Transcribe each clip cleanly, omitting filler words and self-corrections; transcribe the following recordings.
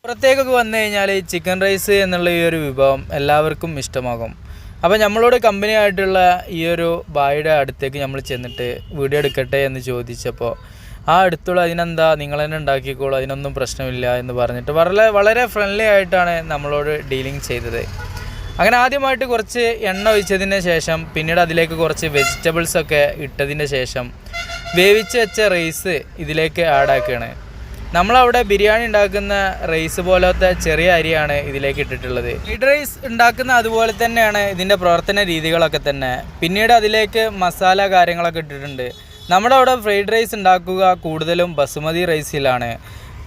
പുറത്തേക്കൊക്കെ വന്നു കഴിഞ്ഞാൽ ചിക്കൻ റൈസ് എന്നുള്ള ഈ ഒരു വിഭവം എല്ലാവർക്കും ഇഷ്ടമാകും. അപ്പോൾ നമ്മളോട് കമ്പനി ആയിട്ടുള്ള ഈ ഒരു ബായുടെ അടുത്തേക്ക് നമ്മൾ ചെന്നിട്ട് വീഡിയോ എടുക്കട്ടെ എന്ന് ചോദിച്ചപ്പോൾ ആ അടുത്തുള്ള അതിനെന്താ നിങ്ങൾ തന്നെ ഉണ്ടാക്കിക്കോളൂ, അതിനൊന്നും പ്രശ്നമില്ല എന്ന് പറഞ്ഞിട്ട് വളരെ ഫ്രണ്ട്ലി ആയിട്ടാണ് നമ്മളോട് ഡീലിങ് ചെയ്തത്. അങ്ങനെ ആദ്യമായിട്ട് കുറച്ച് എണ്ണ ഒഴിച്ചതിന് ശേഷം പിന്നീട് അതിലേക്ക് കുറച്ച് വെജിറ്റബിൾസൊക്കെ ഇട്ടതിന് ശേഷം വേവിച്ച് വെച്ച റൈസ് ഇതിലേക്ക് ആഡാക്കുകയാണ്. നമ്മളവിടെ ബിരിയാണി ഉണ്ടാക്കുന്ന റൈസ് പോലത്തെ ചെറിയ അരിയാണ് ഇതിലേക്ക് ഇട്ടിട്ടുള്ളത്. ഫ്രൈഡ് റൈസ് ഉണ്ടാക്കുന്ന അതുപോലെ തന്നെയാണ് ഇതിൻ്റെ പ്രവർത്തന രീതികളൊക്കെ തന്നെ. പിന്നീട് അതിലേക്ക് മസാല കാര്യങ്ങളൊക്കെ ഇട്ടിട്ടുണ്ട്. നമ്മുടെ അവിടെ ഫ്രൈഡ് റൈസ് ഉണ്ടാക്കുക കൂടുതലും ബസുമതി റൈസിലാണ്.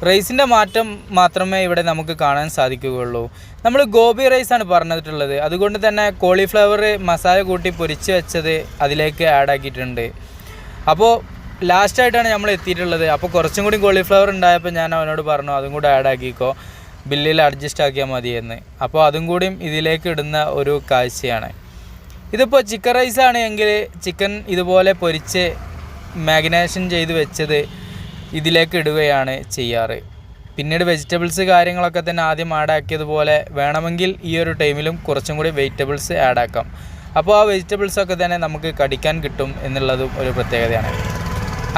റൈസിൻ്റെ മാറ്റം മാത്രമേ ഇവിടെ നമുക്ക് കാണാൻ സാധിക്കുകയുള്ളൂ. നമ്മൾ ഗോബി റൈസാണ് പറഞ്ഞിട്ടുള്ളത്. അതുകൊണ്ട് തന്നെ കോളിഫ്ലവർ മസാല കൂട്ടി പൊരിച്ച് വെച്ചത് അതിലേക്ക് ആഡാക്കിയിട്ടുണ്ട്. അപ്പോൾ ലാസ്റ്റായിട്ടാണ് നമ്മൾ എത്തിയിട്ടുള്ളത്. അപ്പോൾ കുറച്ചും കൂടി കോളിഫ്ലവർ ഉണ്ടായപ്പോൾ ഞാൻ അവനോട് പറഞ്ഞു അതും കൂടി ആഡാക്കിക്കോ, ബില്ലിൽ അഡ്ജസ്റ്റ് ആക്കിയാൽ മതിയെന്ന്. അപ്പോൾ അതും കൂടിയും ഇതിലേക്ക് ഇടുന്ന ഒരു കാഴ്ചയാണ്. ഇതിപ്പോൾ ചിക്കൻ റൈസാണ് എങ്കിൽ ചിക്കൻ ഇതുപോലെ പൊരിച്ച് മാഗ്നേഷൻ ചെയ്ത് വെച്ചത് ഇതിലേക്ക് ഇടുകയാണ് ചെയ്യാറ്. പിന്നീട് വെജിറ്റബിൾസ് കാര്യങ്ങളൊക്കെ തന്നെ ആദ്യം ആഡാക്കിയതുപോലെ വേണമെങ്കിൽ ഈ ഒരു ടൈമിലും കുറച്ചും കൂടി വെജിറ്റബിൾസ് ആഡാക്കാം. അപ്പോൾ ആ വെജിറ്റബിൾസൊക്കെ തന്നെ നമുക്ക് കടിക്കാൻ കിട്ടും എന്നുള്ളതും ഒരു പ്രത്യേകതയാണ്.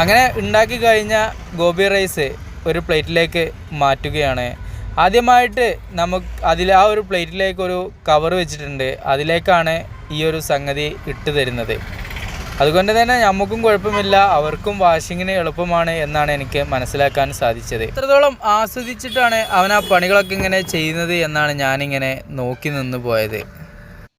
അങ്ങനെ ഉണ്ടാക്കി കഴിഞ്ഞ ഗോബി റൈസ് ഒരു പ്ലേറ്റിലേക്ക് മാറ്റുകയാണ്. ആദ്യമായിട്ട് നമുക്ക് ആ ഒരു പ്ലേറ്റിലേക്ക് ഒരു കവർ വെച്ചിട്ടുണ്ട്. അതിലേക്കാണ് ഈ ഒരു സംഗതി ഇട്ട് തരുന്നത്. അതുകൊണ്ട് തന്നെ നമുക്കും കുഴപ്പമില്ല, അവർക്കും വാഷിങ്ങിന് എളുപ്പമാണ് എന്നാണ് എനിക്ക് മനസ്സിലാക്കാൻ സാധിച്ചത്. എത്രത്തോളം ആസ്വദിച്ചിട്ടാണ് അവൻ ആ പണികളൊക്കെ ഇങ്ങനെ ചെയ്യുന്നത് എന്നാണ് ഞാനിങ്ങനെ നോക്കി നിന്ന് പോയത്.